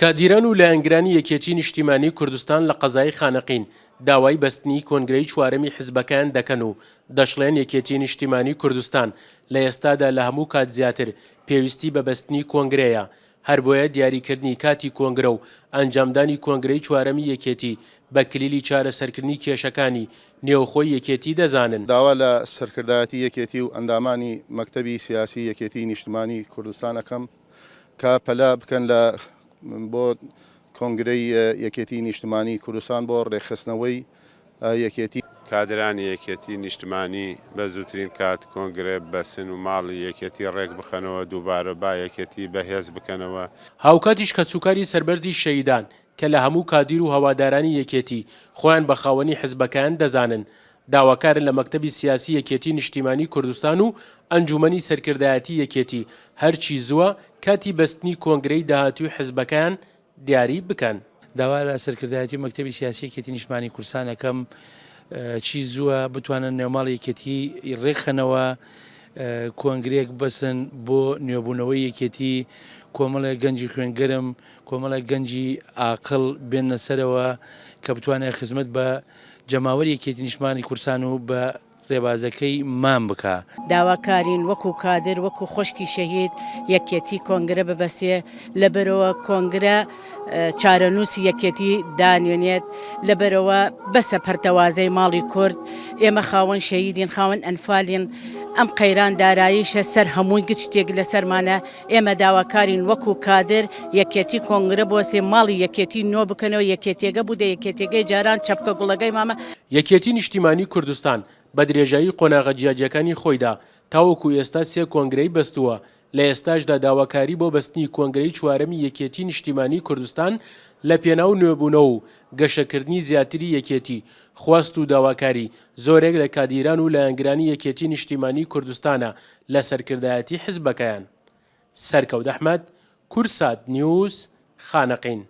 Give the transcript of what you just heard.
کادیران و لایەنگرانی یەکێتی نیشتیمانی کوردستان لە قەزای خانەقین داوای بەستنی کۆنگرەی چوارەمی حیزبەکان دەکەن و دەشڵێن یەکێتی نیشتیمانی کوردستان لە ئێستادا لە هەموو کات زیاتر پێویستی بە بەستنی کۆنگرەیە هەر بۆیە دیاریکردنی کاتی کۆنگرە و ئەنجامدانی کۆنگرەی چوارەمی یەکێتی بە کلیلی چارەسەرکردنی کێشەکانی نێوخۆی یەکێتی دەزانن. داوا لە سەرکردایەتی یەکێتی و ئەندامانی مەکتەبی سیاسی یەکێتی نیشتیمانی کوردستان ئەەکەم کە پەلا بکەن لە بۆ کۆنگرەی یەکێتی نیشتیمانی کوردستان بۆ ڕێخستنەوەی یەکێتی کادرانی یەکێتی نیشتیمانی بە زووترین کات کۆنگرە بەسن و ماڵی یەکێتی ڕێک بخەنەوە دووبارە با یەکێتی بەهێز بکەنەوە. هاوکاتیش کەچووکاری سەربەرزی شەیدان کە لە هەموو کادیر و هەوادارانی یەکێتی خۆیان بە خاوەنی حیزبەکان دەزانن داواکارن لە مەکتەبی سیاسی یەکێتی نیشتیمانی کوردستان و ئەنجومەنی سەرکردایەتی یەکێتی هەرچی زووە کاتی بەستنی کۆنگرەی داهاتووی حیزبەکان دیاری بکەن. داوا لە سەرکردایەتی و مەکتەبی سیاسی یەکێتی نیشتیمانی کوردستان ئەەکەم چی زووە بتوانن نێوماڵ یەکێتی ڕێکخەنەوە کۆنگرێک بەسن بۆ نوێبوونەوەی یەکێتی کۆمەڵە گەنجی خوێنگەرم کۆمەڵە گەنجی عاقڵ بێنە سەرەوە کە بتوانێت خزمەت بە جەماوەری یەکێتی نیشتیمانی کوردستان و بە ڕێبازەکەی مام بکە. داواکارین وەکو کادر وەکو خوشکی شەهید یەکێتی کۆنگرە ببەسێ لەبەرەوە کۆنگرە چارەنووسی یەکێتی دانوێنێت لەبەرەوە بەسە پەرتەوازەی ماڵی کورد ئێمە خاوەن شەهیدین خاوەن ئەنفالین ئەم قەیران داراییشە سەر هەمووی گچ شتێک لەسەرمانە ئێمە داواکارین وەکو کادر یەکێتی کۆنگرە بۆسێ ماڵی یەکێتی نۆ بکەنەوە یەکێتێگە بوو دە یەکێتێگەی جاران چەپکە گوڵەکەی مامە. یەکێتی نیشتیمانی کوردستان بە درێژایی قۆناغە جیاجەکانی خۆیدا تاوەکو ئێستا سێ کۆنگرەی بەستووە لە ئێستاشدا داواکاری بۆ بەستنی کۆنگرەی چوارەمی یەکێتی نیشتیمانی کوردستان لە پێناو نوێبوونەوە و گەشەکردنی زیاتری یەکێتی خواست و داواکاری زۆرێک لە کادیران و لایەنگرانی یەکێتی نیشتیمانی کوردستانە لە سەرکردایەتی حیزبەکەیان. سەرکەوت ئەحمەد، کورسات نیوز، خانەقین.